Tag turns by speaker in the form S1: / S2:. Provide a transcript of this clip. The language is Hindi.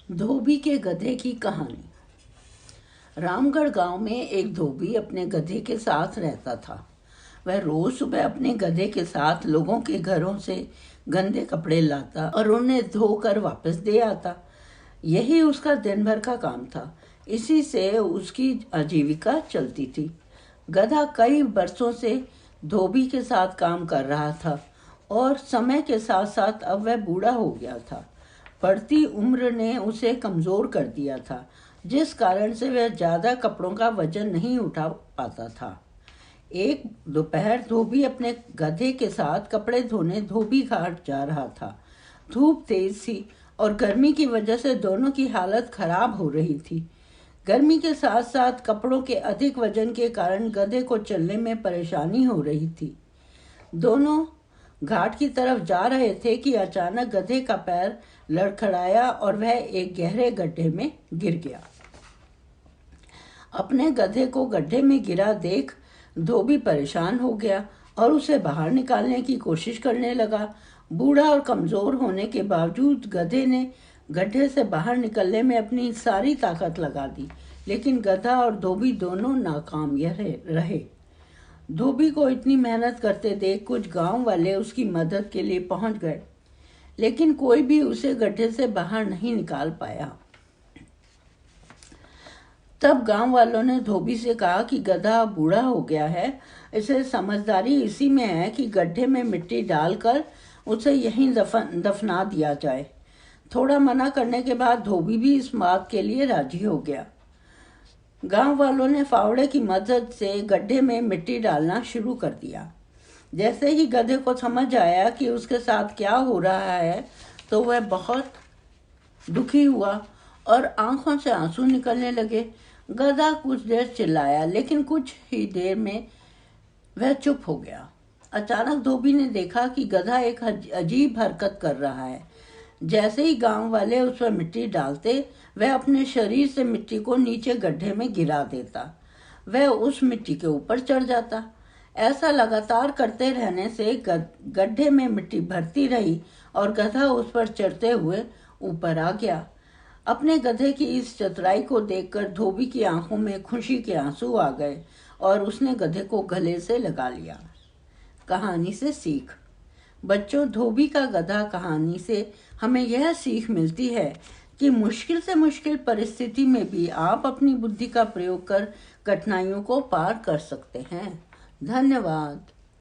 S1: धोबी के गधे की कहानी। रामगढ़ गांव में एक धोबी अपने गधे के साथ रहता था। वह रोज सुबह अपने गधे के साथ लोगों के घरों से गंदे कपड़े लाता और उन्हें धोकर वापस दे आता। यही उसका दिन भर का काम था। इसी से उसकी आजीविका चलती थी। गधा कई बरसों से धोबी के साथ काम कर रहा था और समय के साथ साथ अब वह बूढ़ा हो गया था। बढ़ती उम्र ने उसे कमज़ोर कर दिया था, जिस कारण से वह ज़्यादा कपड़ों का वजन नहीं उठा पाता था। एक दोपहर धोबी अपने गधे के साथ कपड़े धोने धोबी घाट जा रहा था। धूप तेज थी और गर्मी की वजह से दोनों की हालत खराब हो रही थी। गर्मी के साथ साथ कपड़ों के अधिक वजन के कारण गधे को चलने में परेशानी हो रही थी। दोनों घाट की तरफ जा रहे थे कि अचानक गधे का पैर लड़खड़ाया और वह एक गहरे गड्ढे में गिर गया। अपने गधे को गड्ढे में गिरा देख धोबी परेशान हो गया और उसे बाहर निकालने की कोशिश करने लगा। बूढ़ा और कमजोर होने के बावजूद गधे ने गड्ढे से बाहर निकलने में अपनी सारी ताकत लगा दी, लेकिन गधा और धोबी दोनों नाकाम रहे। धोबी को इतनी मेहनत करते देख कुछ गांव वाले उसकी मदद के लिए पहुंच गए, लेकिन कोई भी उसे गड्ढे से बाहर नहीं निकाल पाया। तब गांव वालों ने धोबी से कहा कि गधा बूढ़ा हो गया है, इसे समझदारी इसी में है कि गड्ढे में मिट्टी डालकर उसे यहीं दफना दिया जाए। थोड़ा मना करने के बाद धोबी भी इस बात के लिए राजी हो गया। गांव वालों ने फावड़े की मदद से गड्ढे में मिट्टी डालना शुरू कर दिया। जैसे ही गधे को समझ आया कि उसके साथ क्या हो रहा है, तो वह बहुत दुखी हुआ और आंखों से आंसू निकलने लगे। गधा कुछ देर चिल्लाया, लेकिन कुछ ही देर में वह चुप हो गया। अचानक धोबी ने देखा कि गधा एक अजीब हरकत कर रहा है। जैसे ही गांव वाले उस पर मिट्टी डालते, वह अपने शरीर से मिट्टी को नीचे गड्ढे में गिरा देता। वह उस मिट्टी के ऊपर चढ़ जाता। ऐसा लगातार करते रहने से गड्ढे में मिट्टी भरती रही और गधा उस पर चढ़ते हुए ऊपर आ गया। अपने गधे की इस चतुराई को देखकर धोबी की आंखों में खुशी के आंसू आ गए और उसने गधे को गले से लगा लिया। कहानी से सीख। बच्चों, धोबी का गधा कहानी से हमें यह सीख मिलती है कि मुश्किल से मुश्किल परिस्थिति में भी आप अपनी बुद्धि का प्रयोग कर कठिनाइयों को पार कर सकते हैं। धन्यवाद।